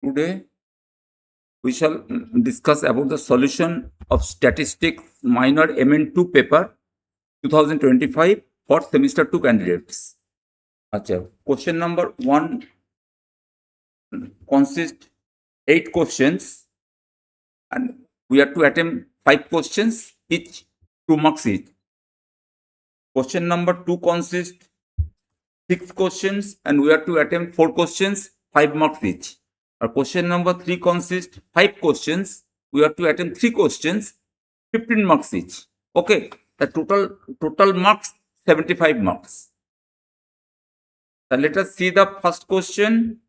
Today we shall discuss about the solution of statistics minor MN2 paper 2025 for semester 2 candidates. Question number 1 consists 8 questions and we have to attempt 5 questions each, 2 marks each. Question number 2 consists 6 questions and we have to attempt 4 questions, 5 marks each. Our question number 3 consists 5 questions. We have to attempt 3 questions, 15 marks each. Okay, the total marks 75 marks. So let us see the first question.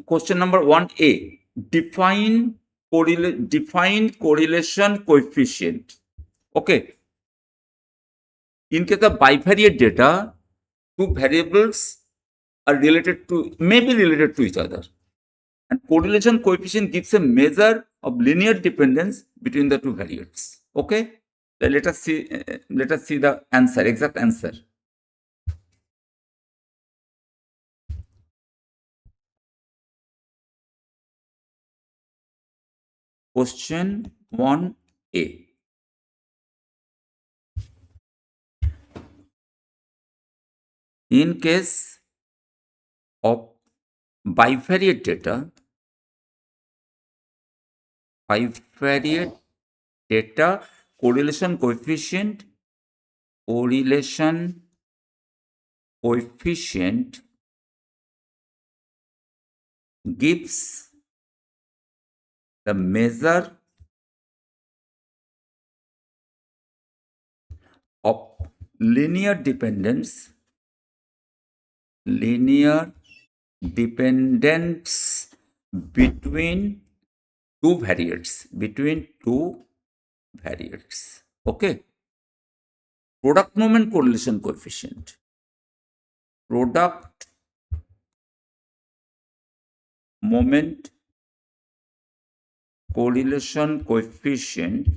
Question number 1A. Define correlation coefficient. Okay. In case of bivariate data, two variables are may be related to each other. And correlation coefficient gives a measure of linear dependence between the two variables. Okay, so let us see the answer, exact answer. Question 1A. In case of bivariate data, correlation coefficient gives the measure of linear dependence between two variates. Okay, product moment correlation coefficient. Product moment correlation coefficient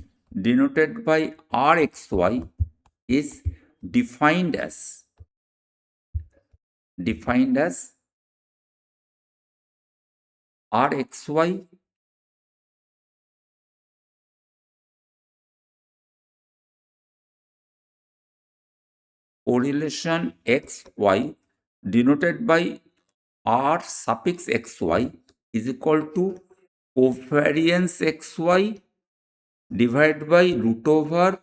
denoted by Rxy is defined as Rxy correlation xy denoted by R suffix xy is equal to covariance xy divided by root over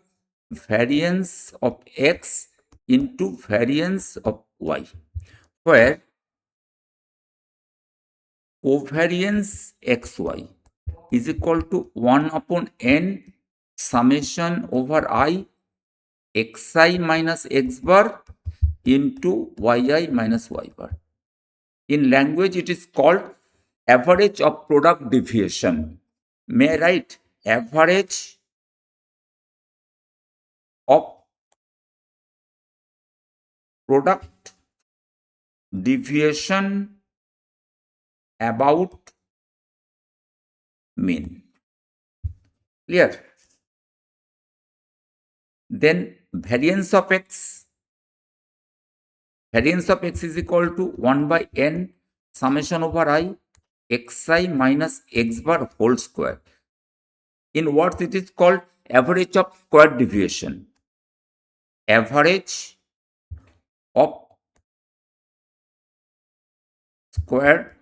variance of x into variance of y, where covariance xy is equal to 1 upon n summation over I xi minus x bar into yi minus y bar. In language, it is called average of product deviation. May I write average of product deviation about mean. Clear? Then variance of x is equal to 1 by n summation over I xi minus x bar whole square. In words, it is called average of square deviation. Average of square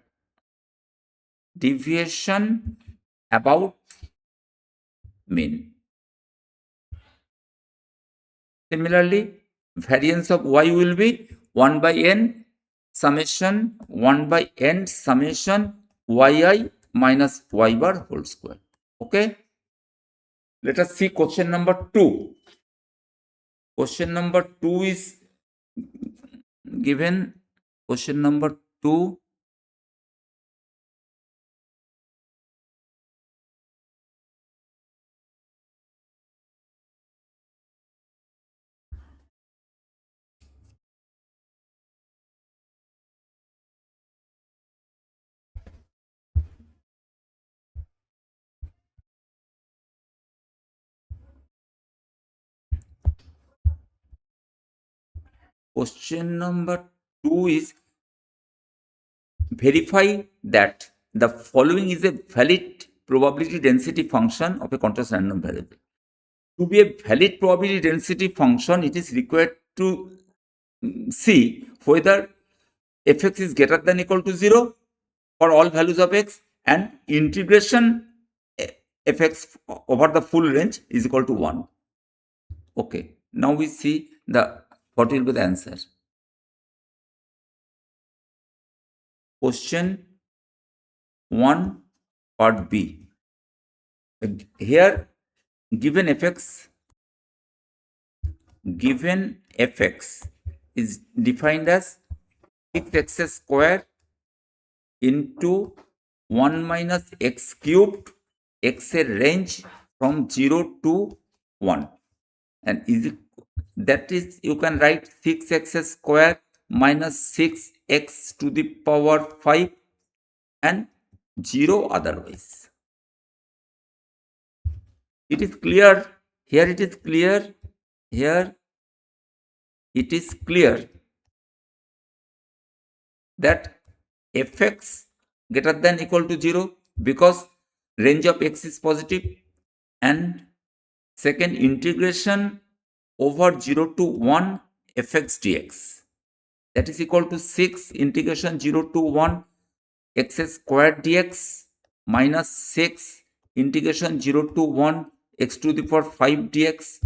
deviation about mean. Similarly, variance of y will be 1 by n summation 1 by n summation yi minus y bar whole square. Okay. Let us see question number 2. Question number 2 is given. Question number 2. Question number 2 is verify that the following is a valid probability density function of a continuous random variable. To be a valid probability density function, it is required to see whether fx is greater than or equal to 0 for all values of x, and integration fx over the full range is equal to 1. Okay, now we see what will be the answer. Question 1 part B. Here given fx is defined as 6x square into 1 minus x cubed, x a range from 0 to 1, and that is, you can write 6x square minus 6x to the power 5 and 0 otherwise. It is clear. Here it is clear. Here it is clear that fx greater than or equal to 0 because range of x is positive, and second, integration over 0 to 1 fx dx, that is equal to 6 integration 0 to 1 x squared dx minus 6 integration 0 to 1 x to the power 5 dx,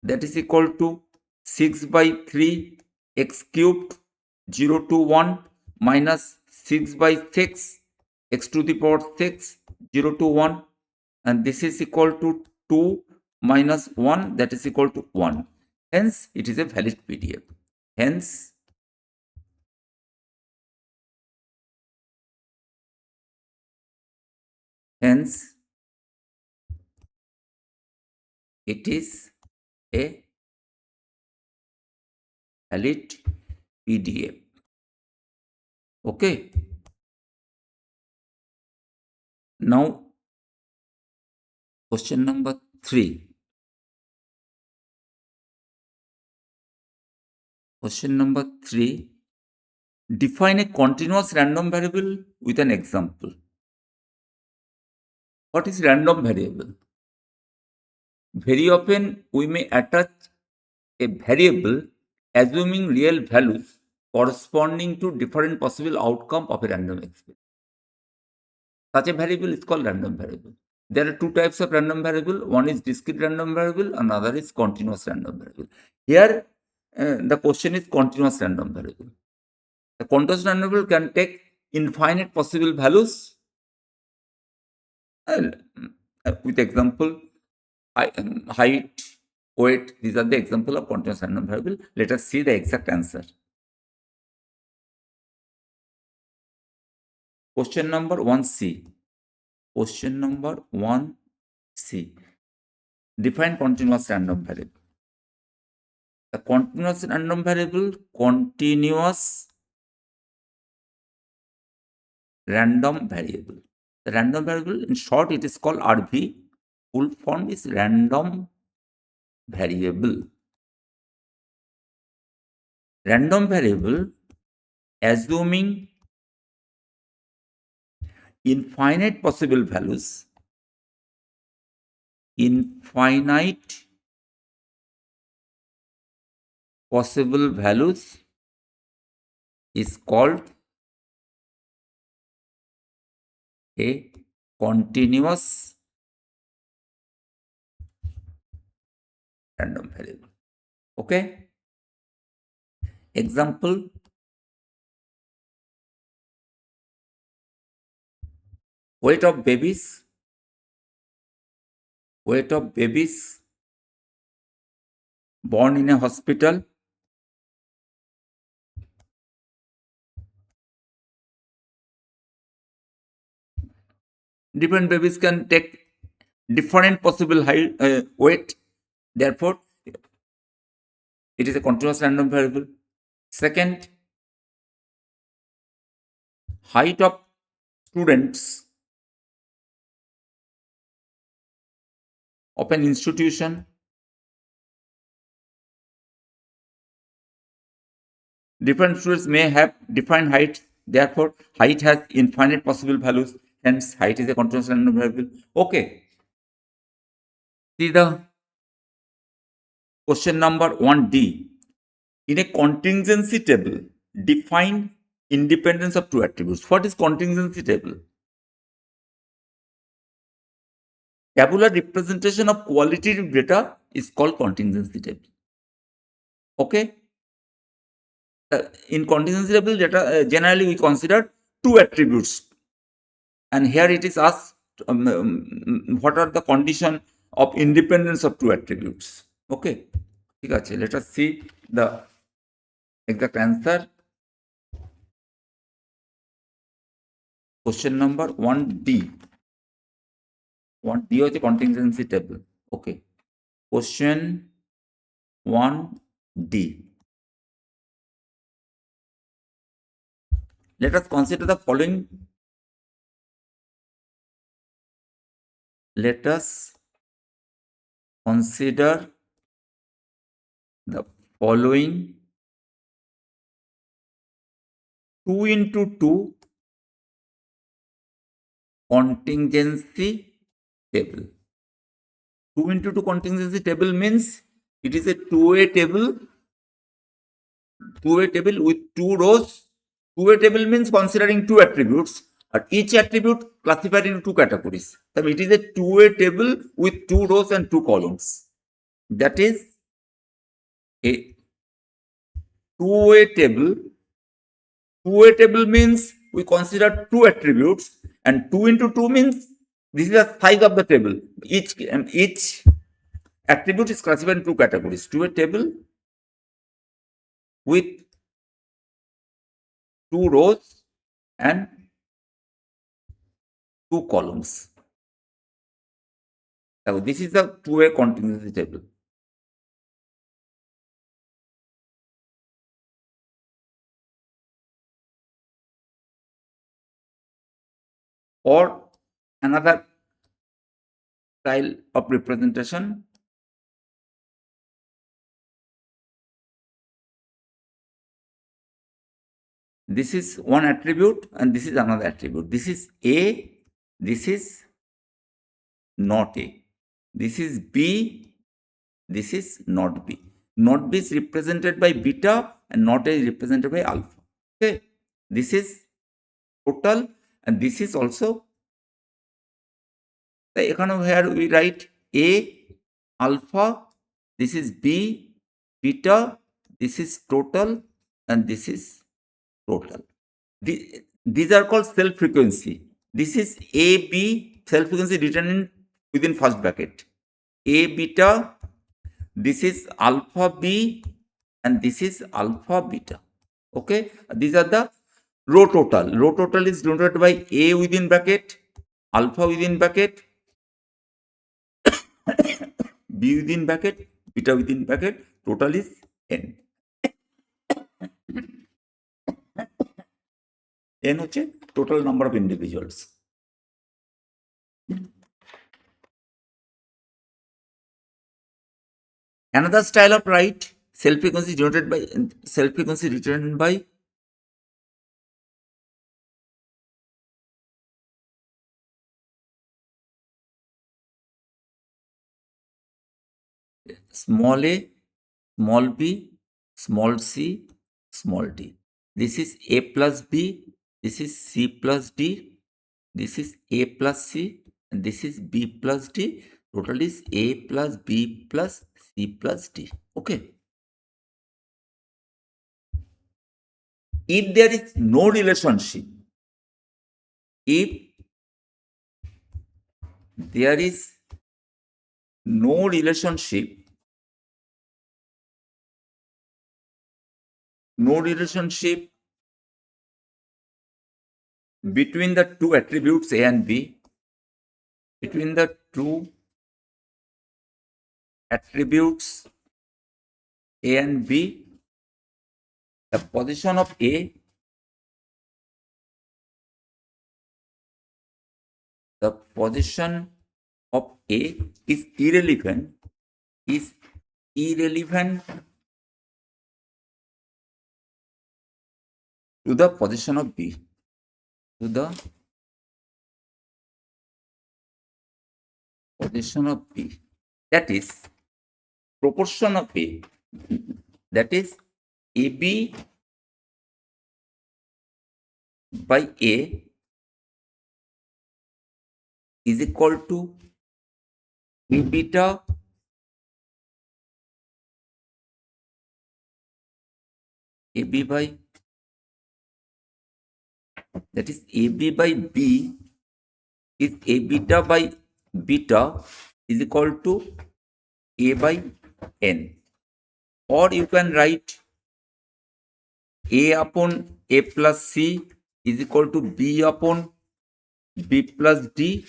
that is equal to 6 by 3 x cubed 0 to 1 minus 6 by 6 x to the power 6 0 to 1, and this is equal to 2 minus 1, that is equal to 1. Hence it is a valid PDF. Hence it is a valid PDF. Okay. Now question number 3. Question number 3. Define a continuous random variable with an example. What is random variable? Very often we may attach a variable assuming real values corresponding to different possible outcome of a random experiment. Such a variable is called random variable. There are two types of random variable. One is discrete random variable, another is continuous random variable. Here the question is continuous random variable. The continuous random variable can take infinite possible values. With example, height, weight, these are the example of continuous random variable. Let us see the exact answer. Question number 1C. Question number 1C. Define continuous random variable. The continuous random variable, continuous random variable. The random variable, in short, it is called RV. Full form is random variable. Random variable assuming infinite possible values, infinite possible values is called a continuous random variable. Okay. Example, weight of babies born in a hospital. Different babies can take different possible height, weight. Therefore, it is a continuous random variable. Second, height of students of an institution. Different students may have different heights. Therefore, height has infinite possible values. hence height is a continuous random variable. Okay. See the question number 1D. In a contingency table, define independence of two attributes. What is contingency table? Tabular representation of qualitative data is called contingency table. Okay. In contingency table data, generally we consider two attributes, and here it is asked what are the condition of independence of two attributes. Okay. Let us see the exact answer. Question number 1D. 1D is a contingency table. Okay. Question 1D. Let us consider the following. Let us consider the following 2 into 2 contingency table. 2 into 2 contingency table means it is a two-way table with two rows. Two-way table means considering two attributes, and each attribute classified into two categories. So it is a two-way table with two rows and two columns. That is a two-way table. Two-way table means we consider two attributes, and 2 into 2 means this is the size of the table. Each attribute is classified in two categories. Two-way table with two rows and two columns. So this is the two-way contingency table. Or another style of representation. This is one attribute and this is another attribute. This is A, this is not A. This is B, this is not B. Not B is represented by beta and not A is represented by alpha. Okay. This is total and this is also, here we write A, alpha, this is B, beta, this is total and this is total. These are called cell frequency. This is A, B, cell frequency written within first bracket. A beta, this is alpha B and this is alpha beta. Okay, these are the row total. Row total is denoted by A within bracket, alpha within bracket, B within bracket, beta within bracket. Total is N. N হচ্ছে total number of individuals. Another style of write cell frequency denoted by cell frequency written by small a, small b, small c, small d. This is a plus b, this is c plus d, this is a plus c, and this is b plus d. Total is a plus b plus c plus d. Okay. If there is no relationship, if there is no relationship between the two attributes A and B, between the two attributes A and B, the position of A, the position of A is irrelevant to the position of B, to the condition of B, that is proportion of A, that is AB by A is equal to A beta AB by, that is AB by B is A beta by beta is equal to A by N, or you can write A upon A plus C is equal to B upon B plus D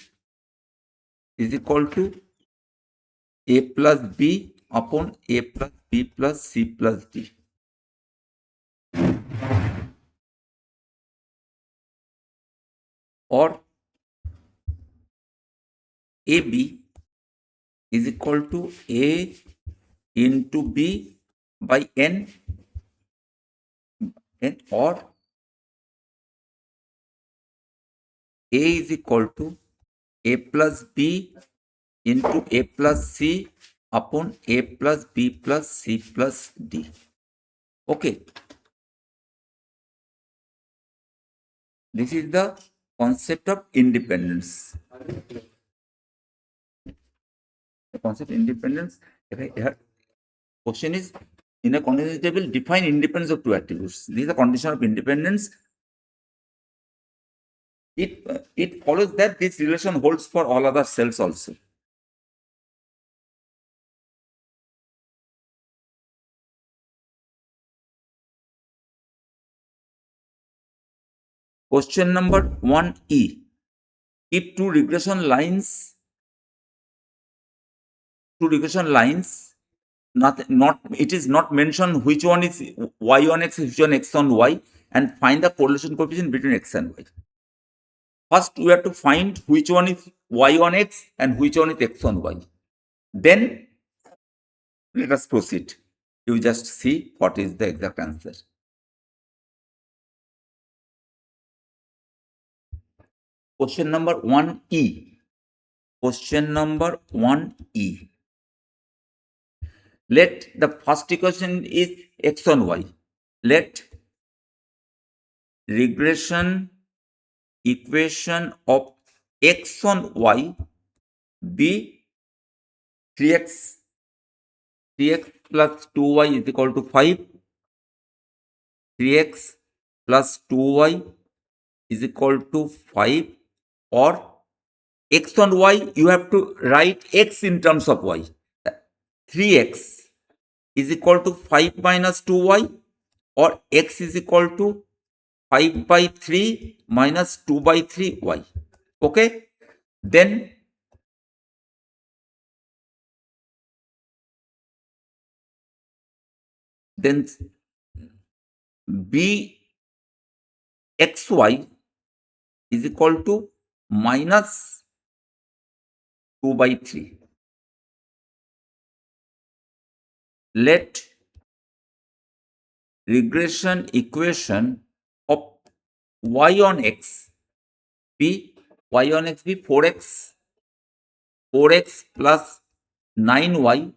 is equal to A plus B upon A plus B plus C plus D. Or AB is equal to A into B by N, or A is equal to A plus B into A plus C upon A plus B plus C plus D. Okay. This is the concept of independence. The concept of independence. Question is, in a conditional table, define independence of two attributes. This is the condition of independence. It follows that this relation holds for all other cells also. Question number 1E. If two regression lines, it is not mentioned which one is y on x, which one x on y, and find the correlation coefficient between x and y. First, we have to find which one is y on x and which one is x on y. Then let us proceed. You just see what is the exact answer. Question number 1E. Question number 1E. Let the first equation is x on y. Let regression equation of x on y be 3x plus 2y is equal to 5. 3x plus 2y is equal to 5, or x on y, you have to write x in terms of y. 3x is equal to 5 minus 2y, or x is equal to 5 by 3 minus 2 by 3y. Okay? Then bxy is equal to minus 2 by 3. Let regression equation of y on x be 4x plus 9y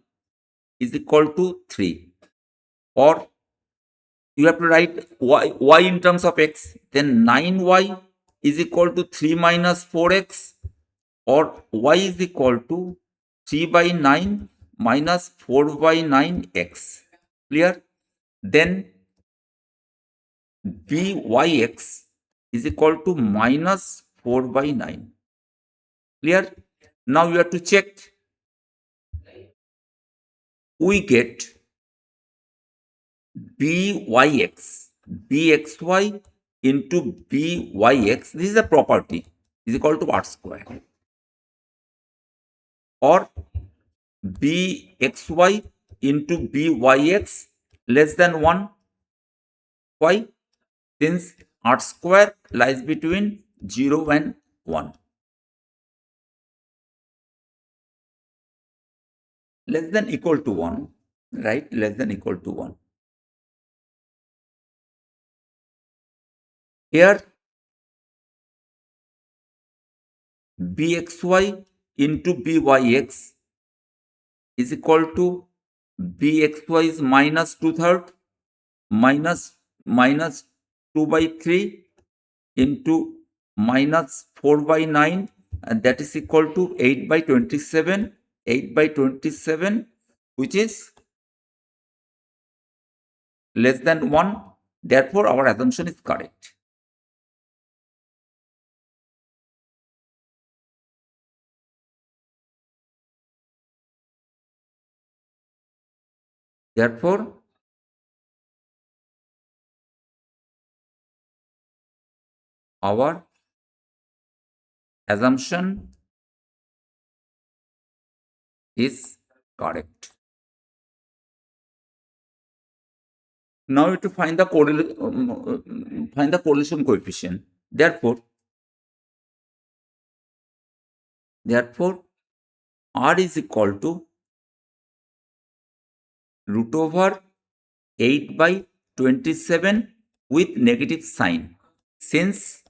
is equal to 3, or you have to write y in terms of x, then 9y is equal to 3 minus 4x, or y is equal to 3 by 9 minus 4 by 9x. Clear? Then byx is equal to minus 4 by 9. Clear? Now you have to check. We get bxy into byx. This is a property, is equal to r square. Or bxy into byx less than 1. Why? Since r square lies between 0 and 1. Less than equal to 1, right? Less than equal to 1. Here bxy into byx is equal to bxy is minus 2/3 minus 2 by 3 into minus 4 by 9, and that is equal to 8 by 27, 8 by 27, which is less than 1. Therefore, our assumption is correct. Therefore, our assumption is correct. Now we have to find the correlation coefficient. Therefore, R is equal to root over 8 by 27 with negative sign, since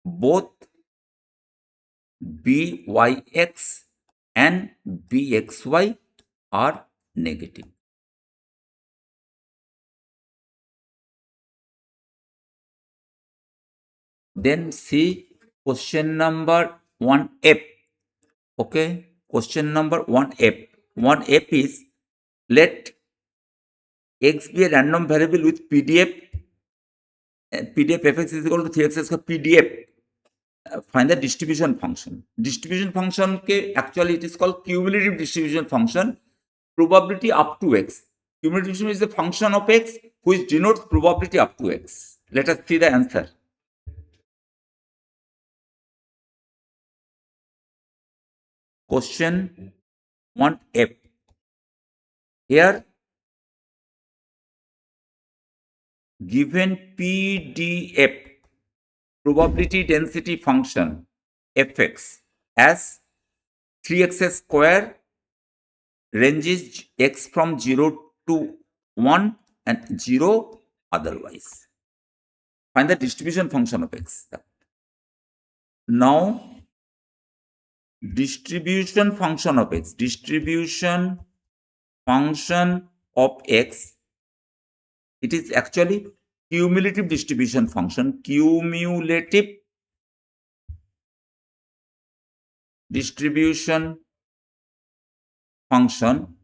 both byx and bxy are negative. Then see question number 1F. Okay, question number 1F. 1F is, let x be a random variable with PDF. PDF fx is equal to 3x square PDF. Find the distribution function. Distribution function actually it is called cumulative distribution function. Probability up to x. Cumulative distribution is the function of x which denotes probability up to x. Let us see the answer. Question 1F. Here, given PDF probability density function fx as 3x square, ranges x from 0 to 1 and 0 otherwise. Find the distribution function of x. Now, distribution function of x. Distribution function of x. It is actually cumulative distribution function. Cumulative distribution function.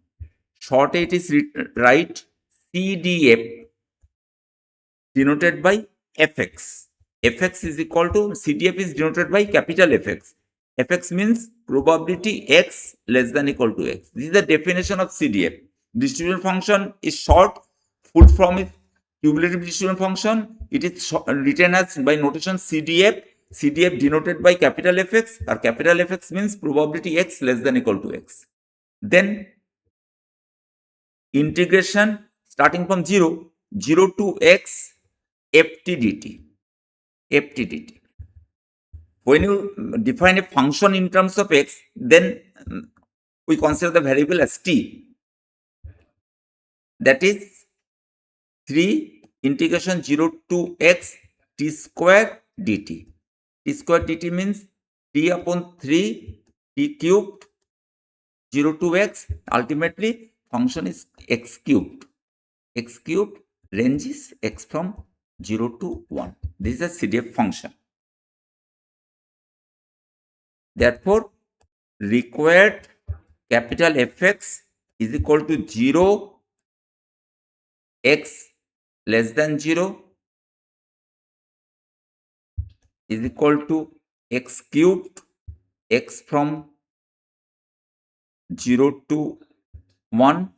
Short it is right CDF denoted by fx. Fx is equal to CDF is denoted by capital Fx. Fx means probability x less than equal to x. This is the definition of CDF. Distribution function is short. Full form is cumulative distribution function. It is written as by notation CDF. CDF denoted by capital Fx, or capital Fx means probability x less than equal to x. Then integration starting from 0 to x ft dt. When you define a function in terms of x, then we consider the variable as t. That is 3 integration 0 to x t square dt. T square dt means t upon 3 t cubed 0 to x. Ultimately, function is x cubed. X cubed ranges x from 0 to 1. This is a CDF function. Therefore, required capital Fx is equal to 0, x less than 0 is equal to x cubed, x from 0 to 1.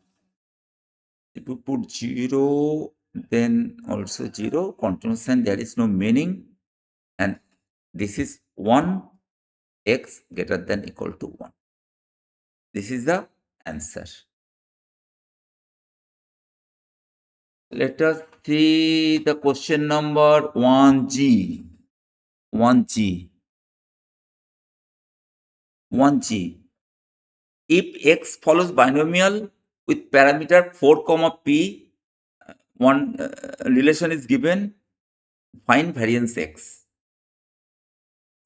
If you put 0, then also 0, continuous sign, there is no meaning, and this is 1, x greater than equal to 1. This is the answer. Let us see the question number 1G. 1G. If x follows binomial with parameter 4, p, one relation is given, find variance x.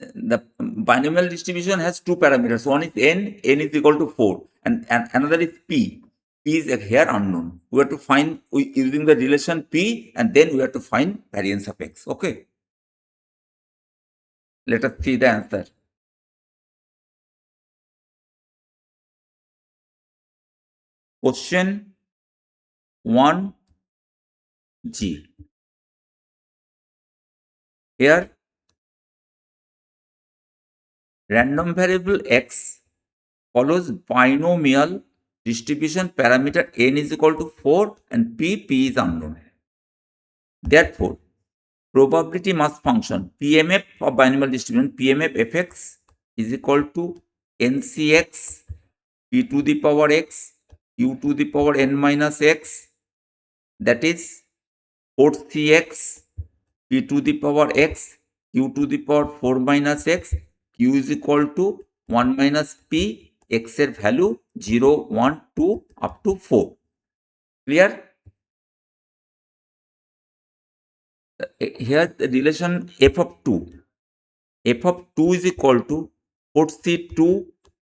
The binomial distribution has two parameters. One is n is equal to 4, and another is p. P is here unknown. We have to find using the relation p, and then we have to find variance of x. Okay. Let us see the answer. Question 1G. Here, random variable x follows binomial distribution parameter n is equal to 4 and p is unknown. Therefore, probability mass function PMF of binomial distribution PMF fx is equal to ncx p to the power x q to the power n minus x, that is 4cx p to the power x q to the power 4 minus x, q is equal to 1 minus p, x এর value 0, 1, 2 up to 4. Clear? Here the relation f of 2 is equal to 4c2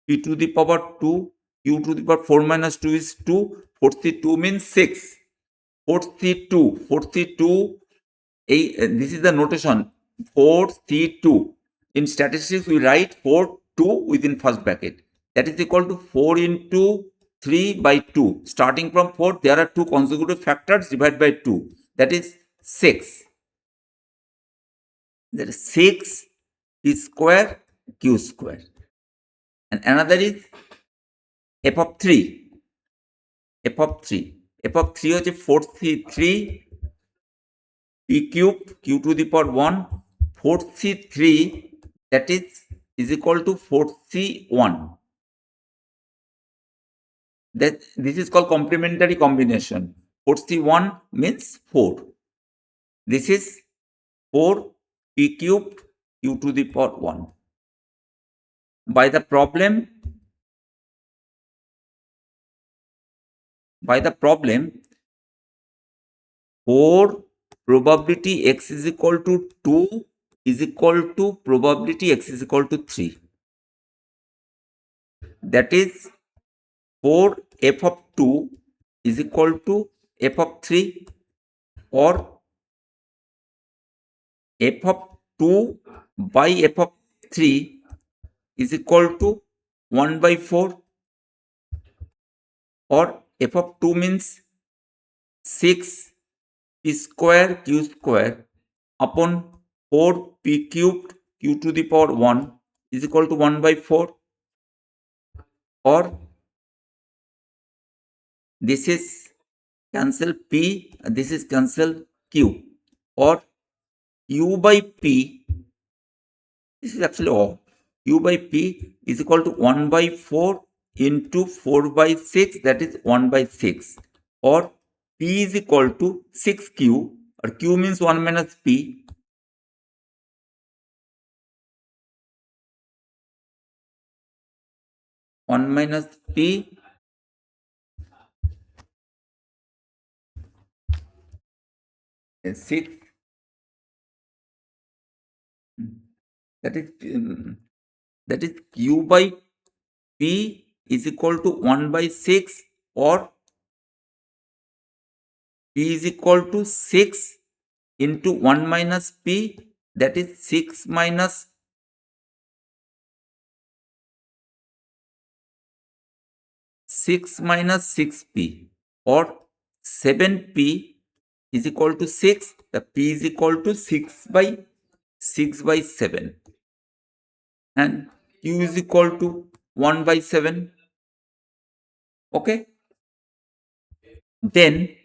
p to the power 2 q to the power 4 minus 2 is 2, 4c2 means 6, 4c2 this is the notation 4c2. In statistics we write 4 2 within first bracket, that is equal to 4 into 3 by 2. Starting from 4 there are two consecutive factors divided by 2, that is 6. That is 6 p square q square. And another is f of 3. F of 3 হচ্ছে 4c3 p cube q to the power 1, 4c3 that is equal to 4c1. That this is called complementary combination. 4c1 means 4. This is 4 p cube q to the power 1. By the problem, for probability x is equal to 2 is equal to probability x is equal to 3. That is 4 f of 2 is equal to f of 3, or f of 2 by f of 3 is equal to 1 by 4, or f of 2 means 6 p square q square upon 4 p cubed q to the power 1 is equal to 1 by 4, or this is cancel p, this is cancel q, or q by p, this is actually all, q by p is equal to 1 by 4 into 4 by 6, that is 1 by 6, or p is equal to 6q, or q means 1 minus p, one minus p 6, that is q by p is equal to 1 by 6, or p is equal to 6 into 1 minus p, that is 6 minus 6p, or 7p is equal to 6. The p is equal to 6 by 7, and q is equal to 1 by 7. Okay. Then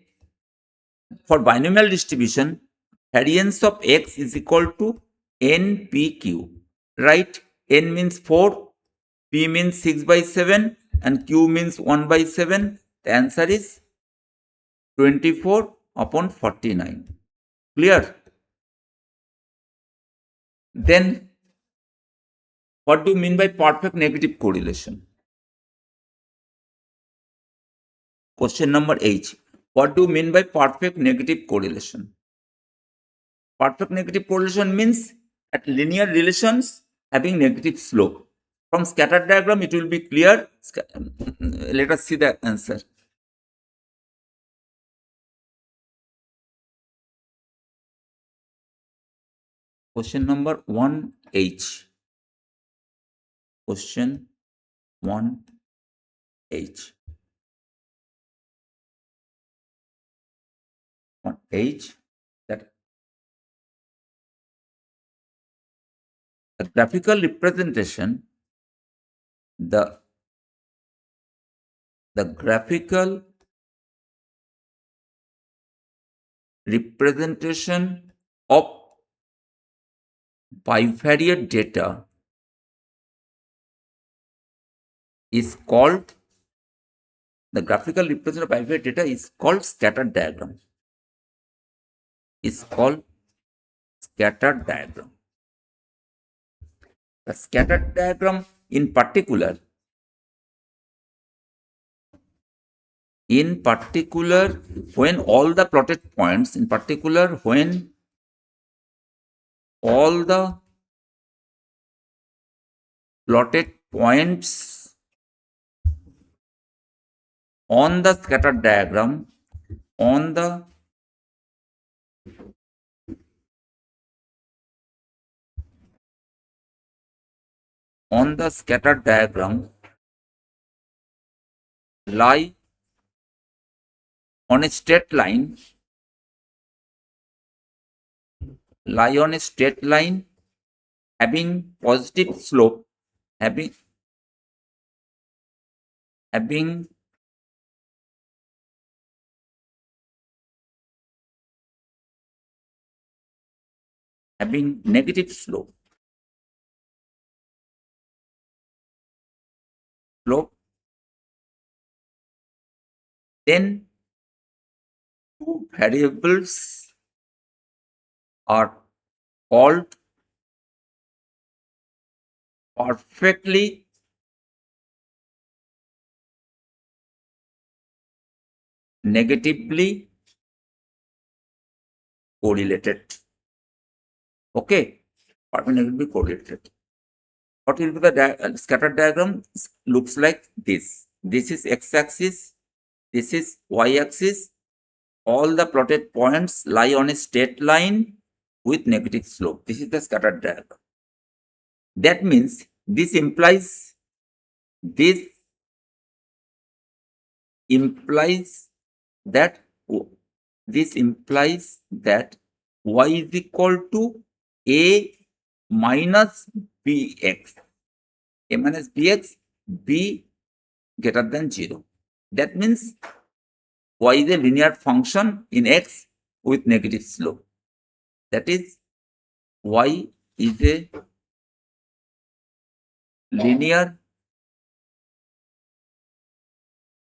for binomial distribution, variance of x is equal to npq. Right? N means 4, p means 6 by 7, and q means 1 by 7. The answer is 24 upon 49. Clear? Then what do you mean by perfect negative correlation? Question number H. What do you mean by perfect negative correlation? Perfect negative correlation means at linear relations, having negative slope. From scatter diagram, it will be clear. Let us see the answer. Question number 1H. Question 1H. 1H. That the graphical representation, the graphical representation of bivariate data is called, the graphical representation of bivariate data is called scatter diagram. Is called scatter diagram. The scatter diagram in particular, when all the plotted points, in particular when all the plotted points on the scatter diagram, on the scatter diagram lie on a straight line, having positive slope, having negative slope, then two variables are called perfectly negatively correlated. Okay, perfectly negatively correlated. What will be the scatter diagram? Looks like this. This is x-axis, this is y-axis. All the plotted points lie on a straight line with negative slope. This is the scatter diagram. That means this implies that y is equal to a minus bx. A minus bx, b greater than 0. That means y is a linear function in x with negative slope. That is, y is a linear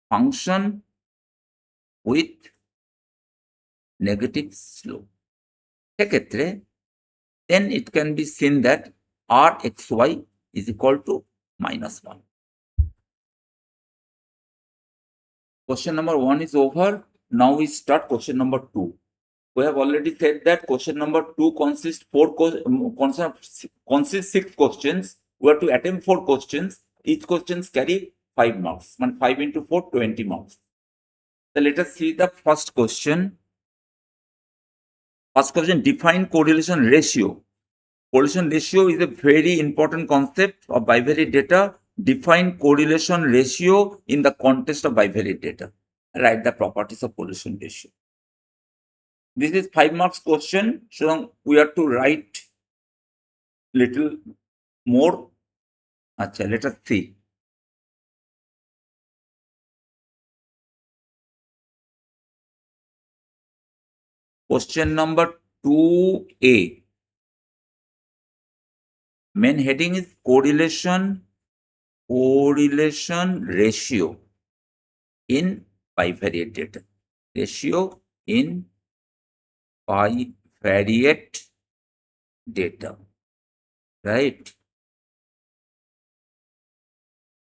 function with negative slope. Then it can be seen that rxy is equal to minus 1. Question number 1 is over. Now we start question number 2. We have already said that question number 2 consists 6 questions. We have to attempt 4 questions. Each questions carry 5 marks. 5 into 4, 20 marks. So let us see the first question. First question, define correlation ratio. Correlation ratio is a very important concept of bivariate data. Define correlation ratio in the context of bivariate data. Write the properties of correlation ratio. This is 5 marks question, so we have to write little more. Acha, let us see. Question number 2A. Main heading is correlation ratio in bivariate data. Ratio in bivariate data. Right?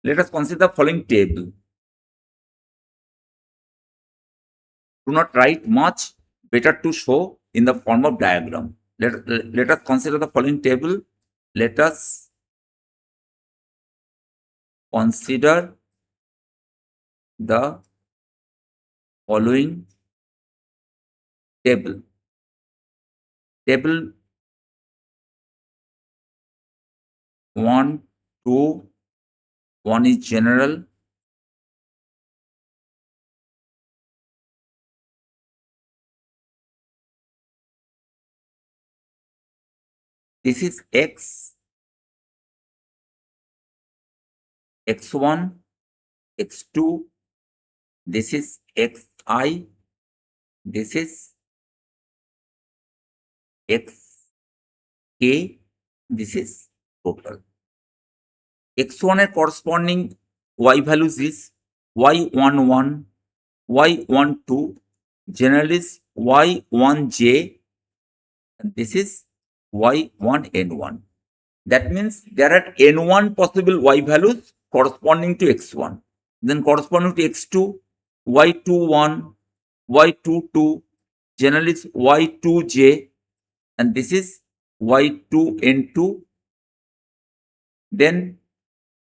Let us consider the following table. Do not write much, better to show in the form of diagram. Let us consider the following table. Let us consider the following table. Table 1, 2, 1 is general. This is x, x1, x2. This is xi. This is xk. This is total. x1 এর corresponding y values is y11, y12, general is y1j, and this is y1n1. That means there are n1 possible y values corresponding to x1. Then corresponding to x2, y21, y22, general is y2j, and this is y2n2. Then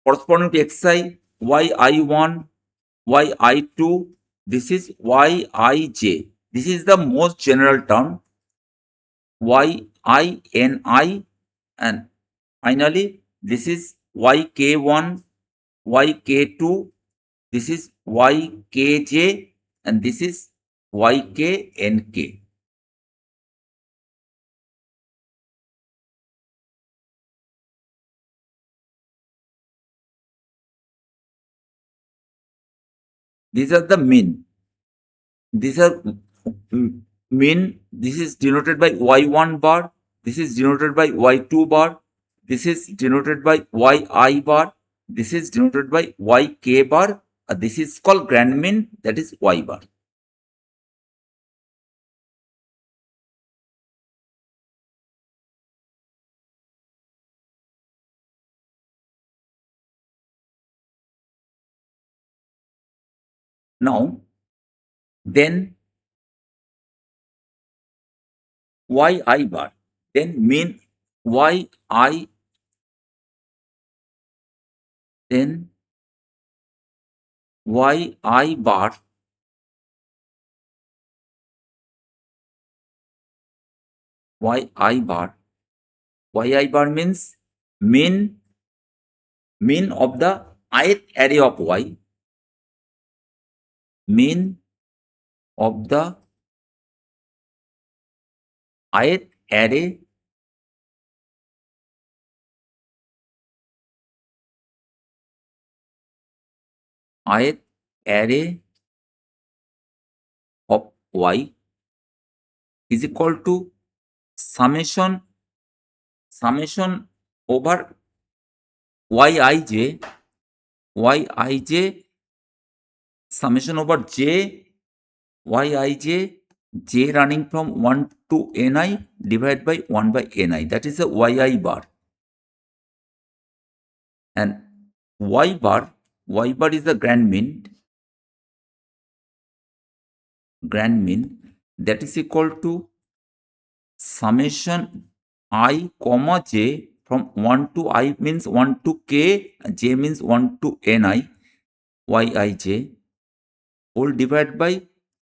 corresponding to xi, yi1, yi2, this is yij. This is the most general term, yini, and finally this is yk1, yk2, this is ykj, and this is yknk. These are the mean. These are mean. This is denoted by y1 bar. This is denoted by y2 bar. This is denoted by yi bar. This is denoted by yk bar. This is called grand mean, that is y bar. Now, then yi bar, then mean yi, then yi bar, yi bar. Yi bar means mean of the ith array of y, mean of the ith array of y is equal to summation over yij, summation over j, yij, j running from 1 to ni divided by 1 by ni. That is a yi bar. And y bar is the grand mean, that is equal to summation I comma j from 1 to I means 1 to k, j means 1 to ni, yij, whole divided by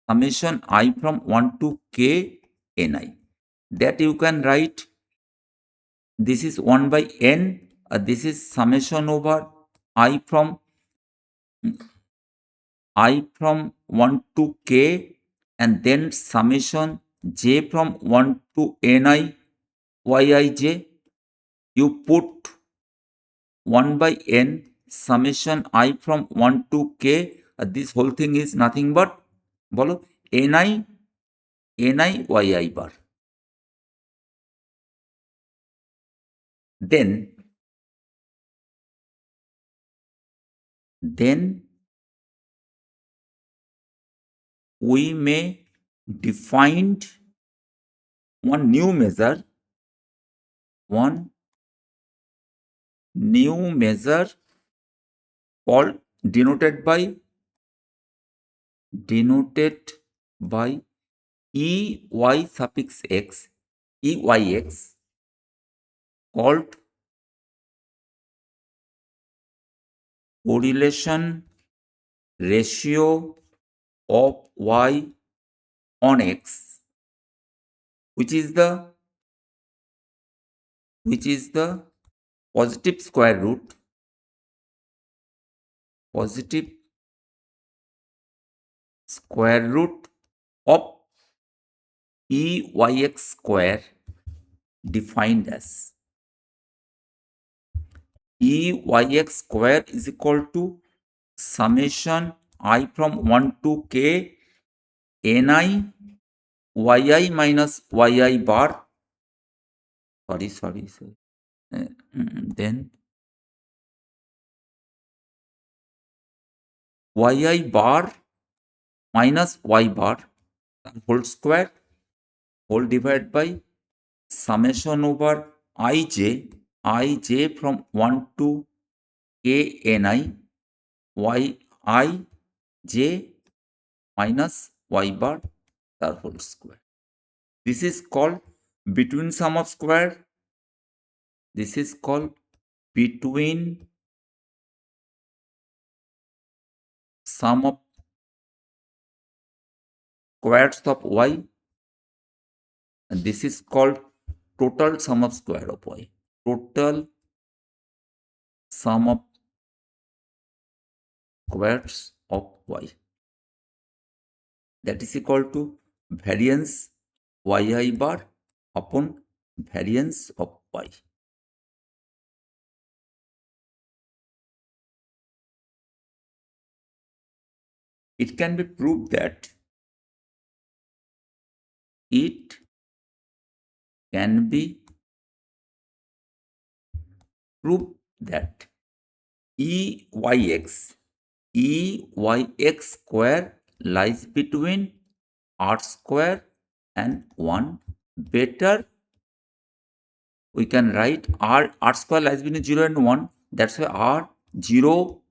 summation I from 1 to k ni. That you can write, this is 1 by n, this is summation over I from 1 to k, and then summation j from 1 to ni, yij. You put 1 by n summation I from 1 to k. This whole thing is nothing but bolo ni yi bar. Then we may define one new measure called denoted by ey suffix x, eyx, called correlation ratio of y on x, which is the positive square root, positive square root of eyx square, defined as eyx square is equal to summation I from 1 to k ni yi minus yi bar, sorry, then yi bar minus y bar whole square, whole divided by summation over ij from 1 to k ni yi j minus y bar the whole square. This is called between sum of square. This is called between sum of squares of y, and this is called total sum of square of y. Total sum of squares of y. That is equal to variance yi bar upon variance of y. It can be proved that it can be proved that eyx square lies between r square and 1. Better we can write r square lies between 0 and 1. That's why r 0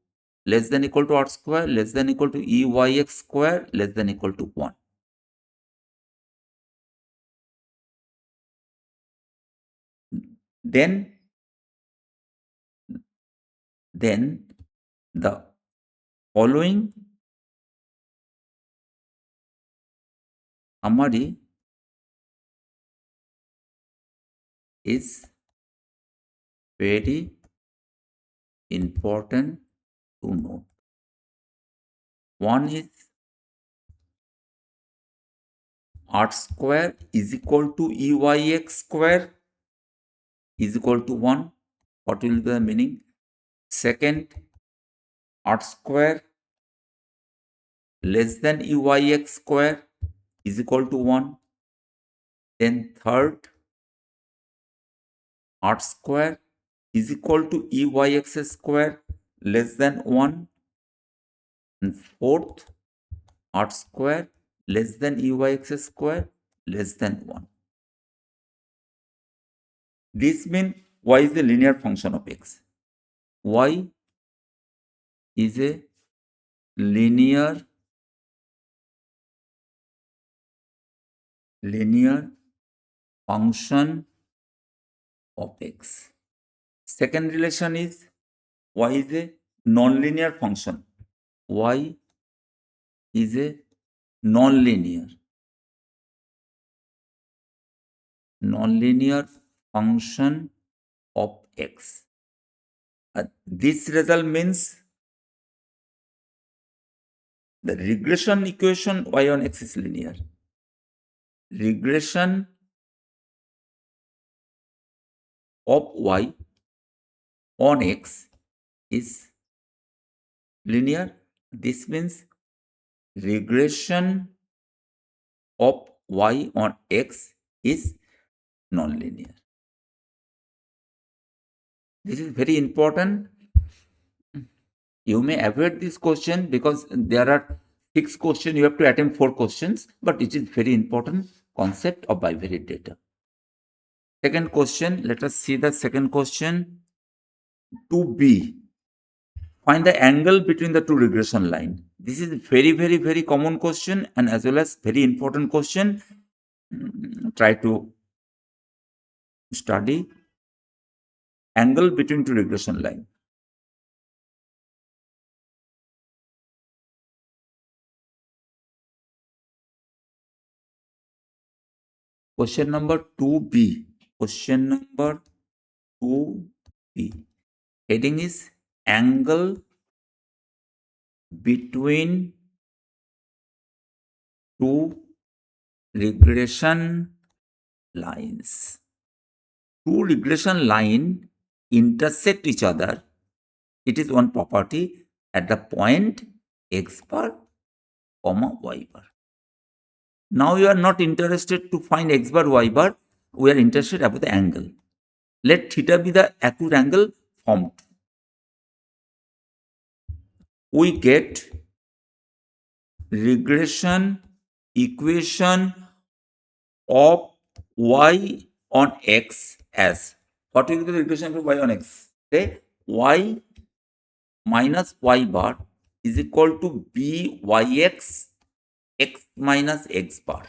less than equal to r square less than equal to eyx square less than equal to 1. Then the following summary is very important to note. One is r square is equal to eyx square is equal to 1. What will be the meaning? Second, r square less than eyx square is equal to 1. Then third, r square is equal to eyx square less than 1. And fourth, r square less than eyx square less than 1. This means y is a linear function of x. Y is a linear function of x. Second relation is y is a nonlinear function. Y is a nonlinear function of x. This result means the regression equation y on x is linear. Regression of y on x is linear. This means regression of y on x is nonlinear. This is very important. You may avoid this question because there are 6 questions. You have to attempt 4 questions, but it is very important concept of bivariate data. Second question, let us see the second question. 2b. Find the angle between the two regression line. This is very common question and as well as very important question. Try to study angle between two regression line. Question number 2b. Question number 2b. Heading is angle between two regression lines. Two regression line intersect each other. It is one property at the point x bar, comma y bar. Now you are not interested to find x bar, y bar. We are interested about the angle. Let theta be the acute angle formed. We get regression equation of y on x as, what will be the regression of y on x? Say y minus y bar is equal to byx x minus x bar.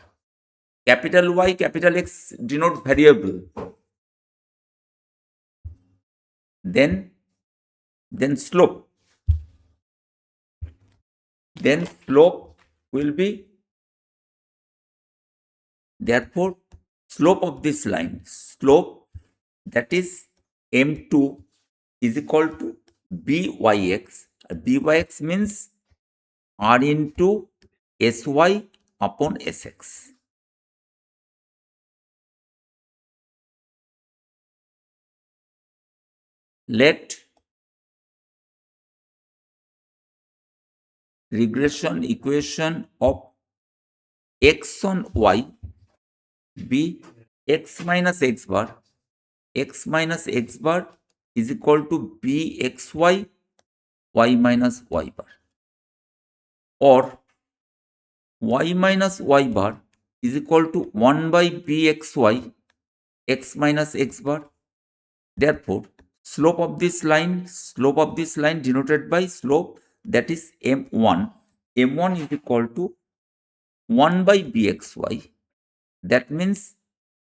Capital Y, capital X denotes variable. Then slope. Then slope will be, therefore, slope of this line, slope, that is m2 is equal to byx. Byx means r into sy upon sx. Let regression equation of x on y be x minus x bar. X minus x bar is equal to bxy y minus y bar, or y minus y bar is equal to 1 by bxy x minus x bar. Therefore, slope of this line denoted by slope, that is m1. m1 is equal to 1 by bxy. That means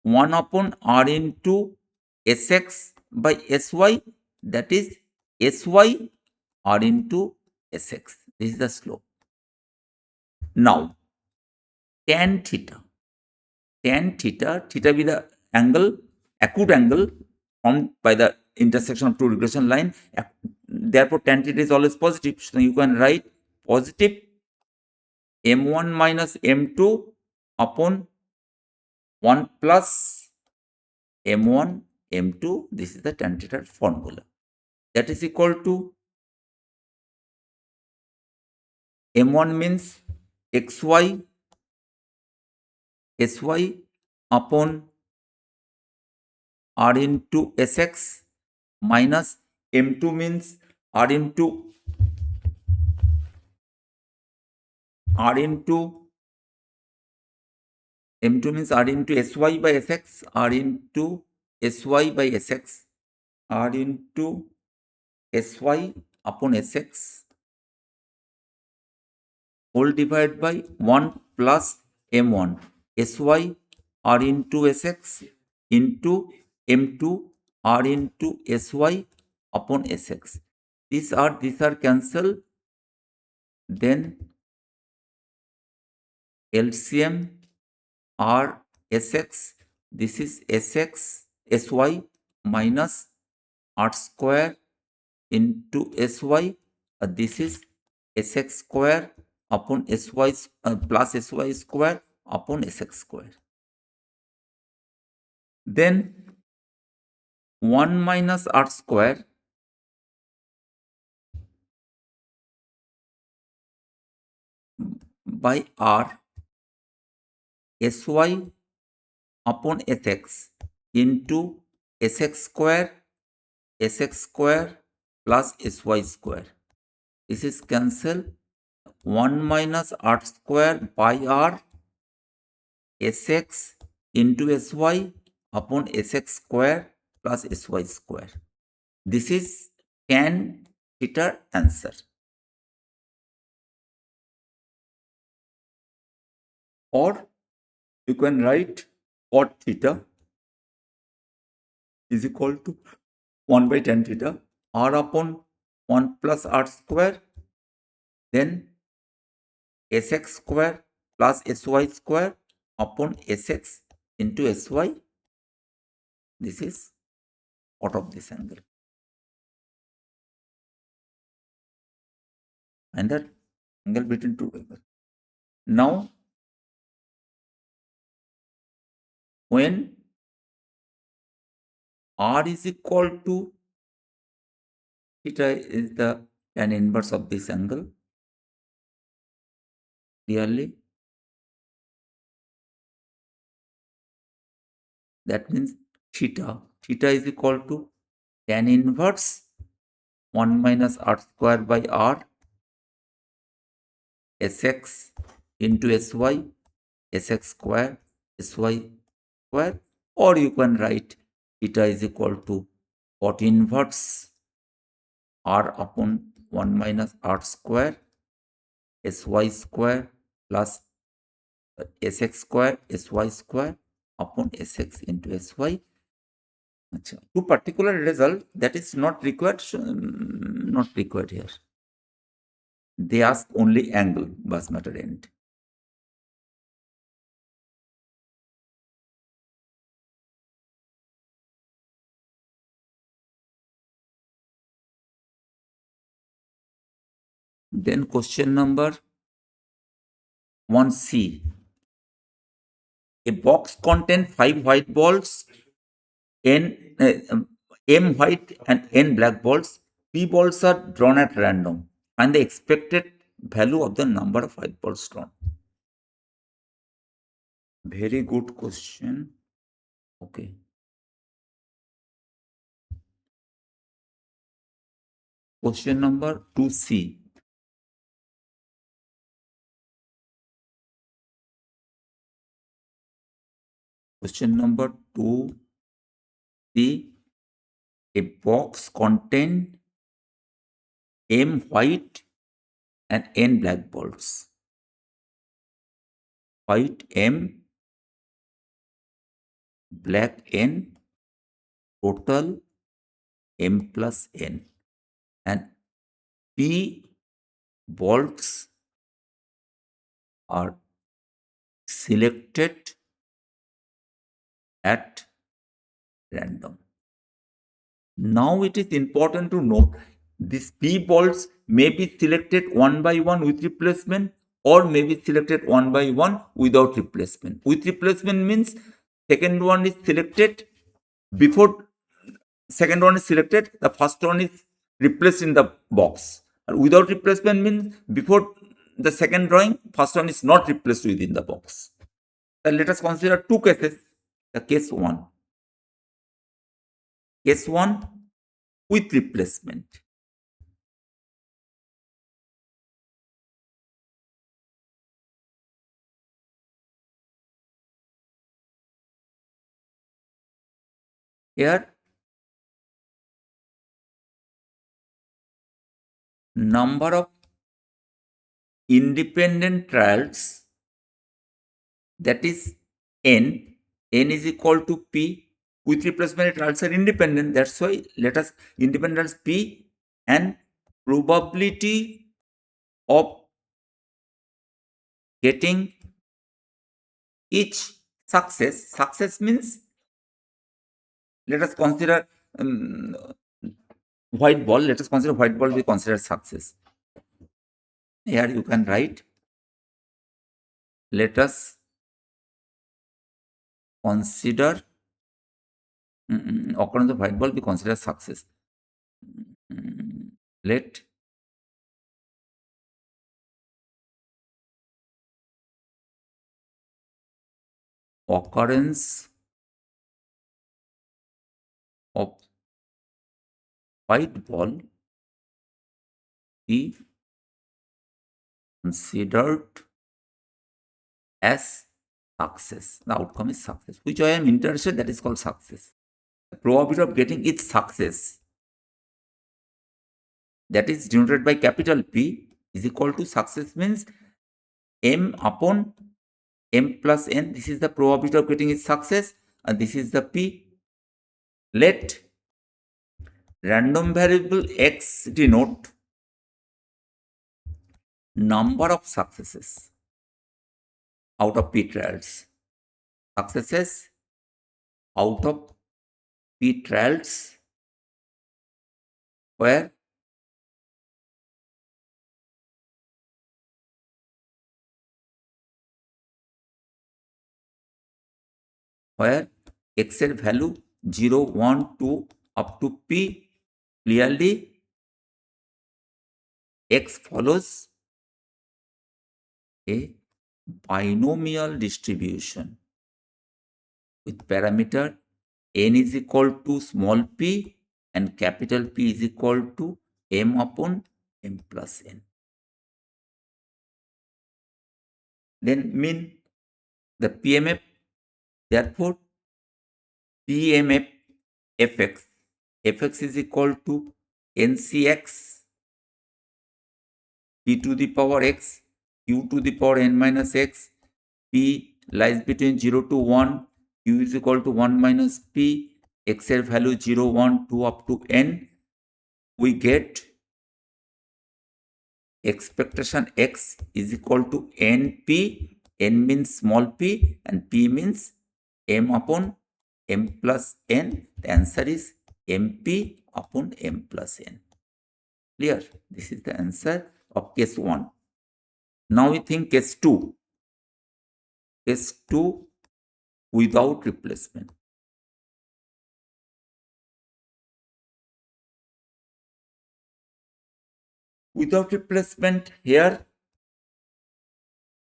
1 upon r into sx by sy, that is sy r into sx. This is the slope. Now, tan theta be the angle, acute angle formed by the intersection of two regression line. Therefore, tan theta is always positive. So you can write positive m1 minus m2 upon 1 plus m1 m2. This is the tan theta formula. That is equal to m1 means xy sy upon r into sx minus m2 means r into m2 means r into sy by sx, r into sy by sx, r into sy upon sx whole divided by 1 plus m1 sy r into sx into m2 r into sy upon sx. These are cancelled. Then LCM r sx, this is sx sy minus r square into sy, this is sx square upon sy plus sy square upon sx square. Then 1 minus r square by r sy upon sx into sx square plus sy square. This is cancelled. 1 minus r square by r sx into sy upon sx square plus sy square. This is tan theta answer. Or you can write cot theta is equal to 1 by tan theta, r upon 1 plus r square, then sx square plus sy square upon sx into SY. This is out of this angle. And that angle between two angles. Now, when R is equal to theta is the tan inverse of this angle. Clearly, that means theta is equal to tan inverse 1 minus r square by r sx into sy sx square sy square, or you can write theta is equal to cot inverse r upon 1 minus r square sy square plus sx square sy square upon sx into sy. To particular result that is not required, not required here. They ask only angle, bus matter end. Then question number 1C. A box contains 5 white balls, m white and n black balls. P balls are drawn at random and the expected value of the number of white balls drawn. Very good question. Okay. Question number 2C. Question number 2C. A box contains m white and n black balls. White m, black n, total m plus n, and p balls are selected at random. Now it is important to note these p balls may be selected one by one with replacement or may be selected one by one without replacement. With replacement means second one is selected before second one is selected, the first one is replaced in the box. And without replacement means before the second drawing, first one is not replaced within the box. Let us consider two cases. The case 1. Case 1 with replacement. Here, number of independent trials, that is n is equal to p. With replacement trials are independent, that's why let us independence p, and probability of getting each success means, let us consider white ball, we consider success. Here you can write, let us consider occurrence of white ball be considered success. Let occurrence of white ball be considered as success. The outcome is success, which I am interested, that is called success. The probability of getting its success, that is denoted by capital P, is equal to success means m upon m plus n. This is the probability of getting its success, and this is the P. Let random variable x denote number of successes out of p trials. successes out of P trials where Excel value 0, 1, 2 up to P. Clearly, X follows a binomial distribution with parameter n is equal to small p and capital P is equal to m upon m plus n. Then mean the PMF, therefore PMF fx is equal to ncx p to the power x q to the power n minus x. P lies between 0 to 1, q is equal to 1 minus p, xl value 0, 1, 2 up to n. We get expectation x is equal to np, n means small p and p means m upon m plus n. The answer is mp upon m plus n. Clear? This is the answer of case 1. Now we think case 2. Case 2 without replacement. Without replacement, here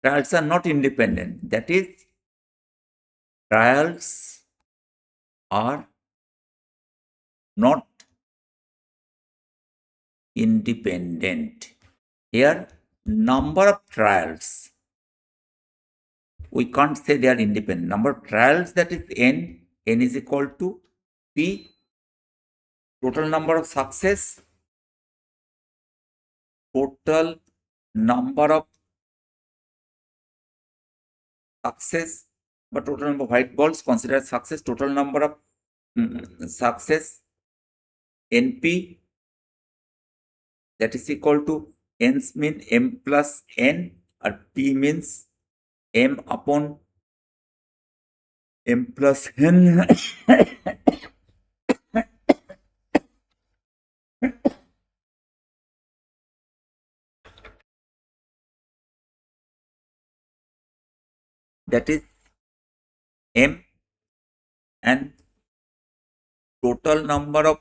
trials are not independent. That is, trials are not independent. Here, number of trials, we can't say they are independent. Number of trials, that is n is equal to p, total number of success, total number of success, but total number of white balls considered success, total number of success np, that is equal to n means m plus n or p means m upon m plus n. That is m, and total number of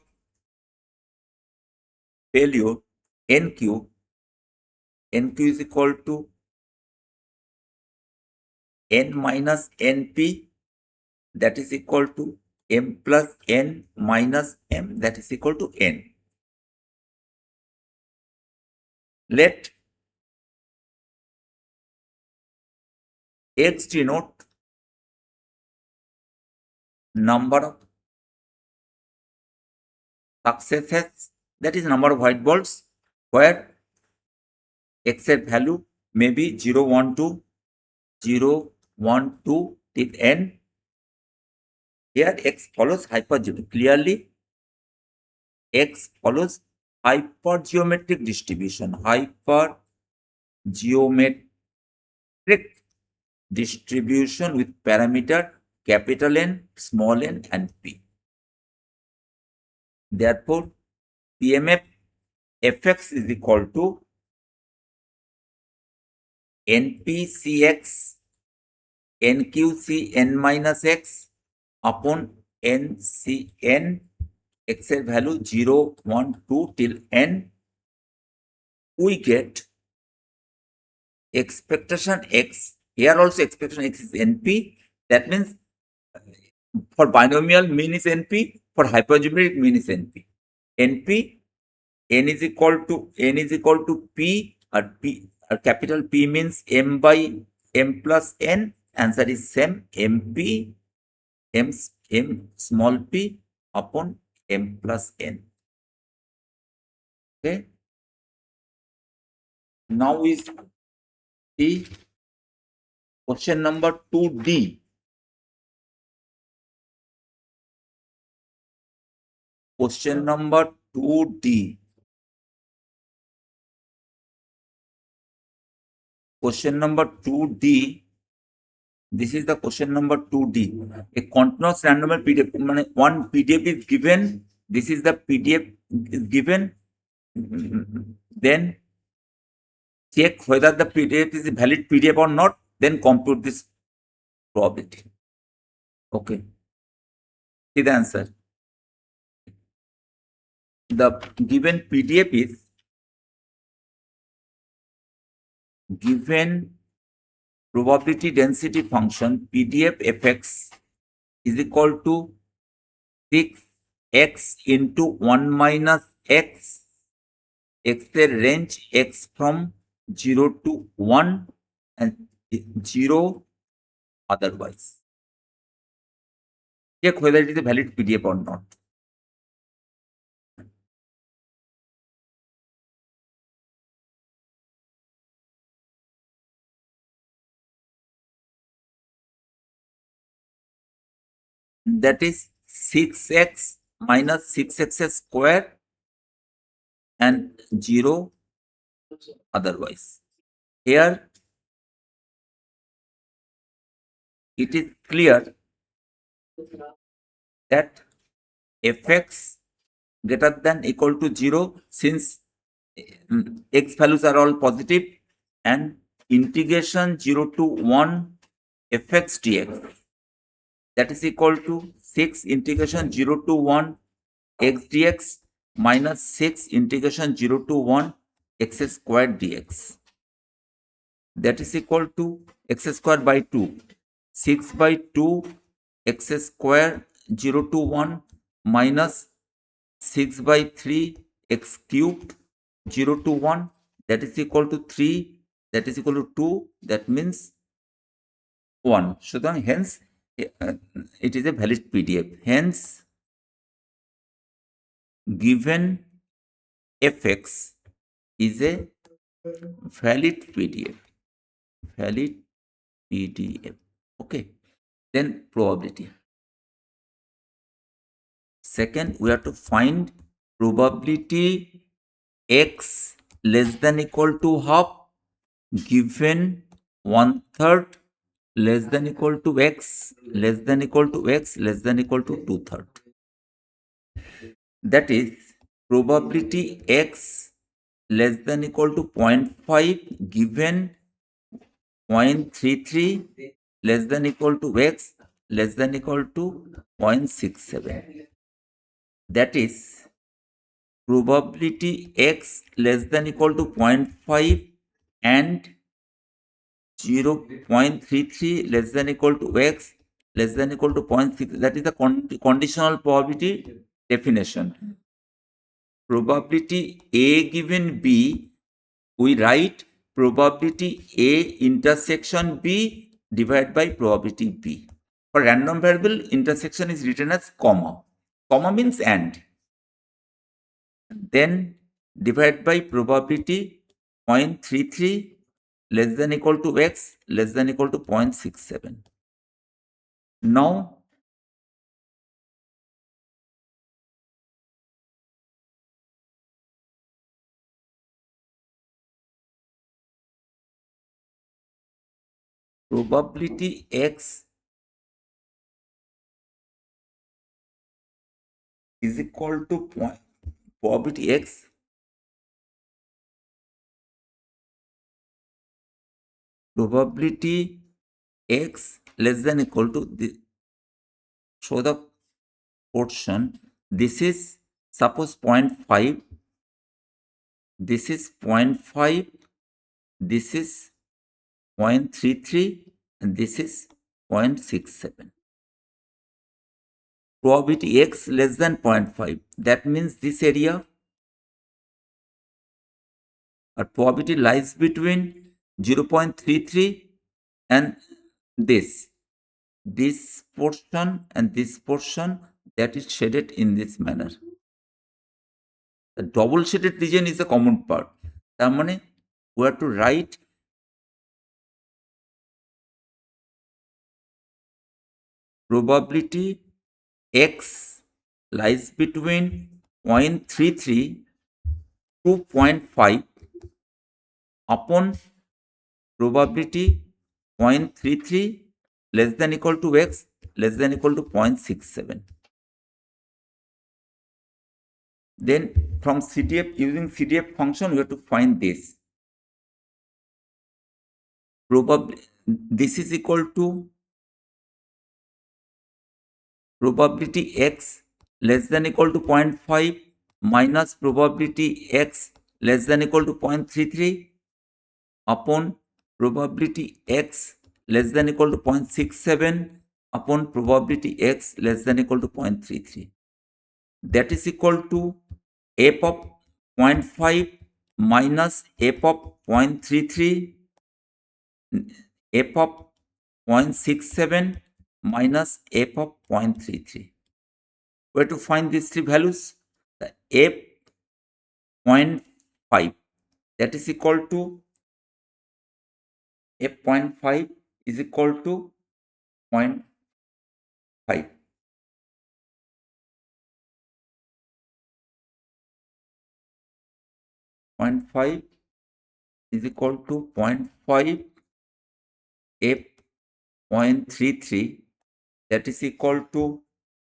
failure nq is equal to n minus np, that is equal to m plus n minus m, that is equal to n. Let x denote number of successes, that is number of white balls, where x value may be 0, 1, 2, 0, 1, 2 till n. Here x follows hypergeometric. Clearly, x follows hypergeometric distribution. Hypergeometric distribution with parameter capital N, small n and p. Therefore, PMF fx is equal to npcx nqc n minus x upon ncn, xl value 0, 1, 2 till n. We get expectation x. Here also expectation x is np. That means for binomial mean is np, for hypergeometric mean is np. np, n is equal to p, or p or capital P means m by m plus n. Answer is same, mp m small p upon m plus n. Okay. Now we see question number 2D. Question number 2D. Question number 2D. This is the question number 2D. A continuous random PDF, one PDF is given. This is the PDF is given. Then check whether the PDF is a valid PDF or not. Then compute this probability. Okay. See the answer. The given PDF is given probability density function PDF fx is equal to 6x into 1 minus x, x এর range x from 0 to 1 and 0 otherwise. Check whether it is a valid PDF or not. That is 6x minus 6x square and 0 otherwise. Here it is clear that fx greater than equal to 0 since x values are all positive, and integration 0 to 1 fx dx, that is equal to 6 integration 0 to 1 x dx minus 6 integration 0 to 1 x squared dx, that is equal to x squared by 2, 6 by 2 x square 0 to 1 minus 6 by 3 x cubed 0 to 1, that is equal to 3, that is equal to 2, that means 1. So hence it is a valid PDF. Hence given fx is a valid PDF. Valid PDF. Okay. Then probability. Second, we have to find probability x less than equal to half given 1/3 less than equal to x less than equal to x less than equal to 2/3. That is probability x less than equal to 0.5 given 0.33 less than equal to x less than equal to 0.67. That is probability x less than equal to 0.5 and 0.33 less than equal to x less than equal to 0.6. That is the conditional probability definition. Probability A given B, we write probability A intersection B divided by probability B. For random variable, intersection is written as comma. Comma means and. Then divide by probability 0.33 less than equal to x less than equal to 0.67. Now probability x is equal to probability x probability x less than equal to the, show the portion. This is suppose 0.5, this is 0.5, this is 0.33 and this is 0.67. Probability x less than 0.5, that means this area, or probability lies between 0.33 and this portion and this portion, that is shaded in this manner. The double shaded region is a common part. তার মানে we have to write probability x lies between 0.33 to 0.5 upon probability 0.33 less than equal to x less than equal to 0.67. Then from CDF, using CDF function, we have to find this. Probably this is equal to probability x less than equal to 0.5 minus probability x less than equal to 0.33 upon probability x less than equal to 0.67 upon probability x less than equal to 0.33. That is equal to f of 0.5 minus f of 0.33, f of 0.67 minus f of 0.33. Where to find these three values? The f 0.5, that is equal to f 0.5 is equal to 0.5. 0.5 is equal to 0.5 f 0.33, that is equal to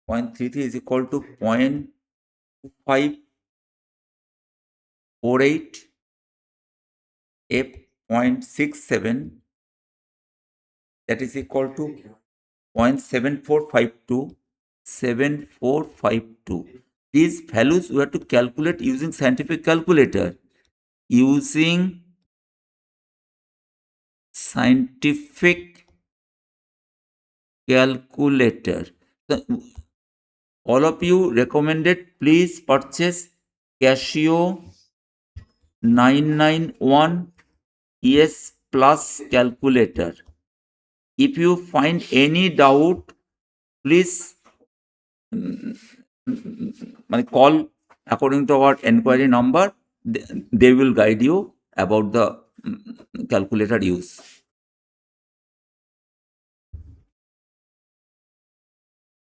0.33 is equal to 0.548 f 0.67, that is equal to 0.7452. These values we have to calculate using scientific calculator. Using scientific calculator. So, all of you recommended, please purchase Casio 991 ES Plus calculator. If you find any doubt, please call according to our enquiry number. They will guide you about the calculator use.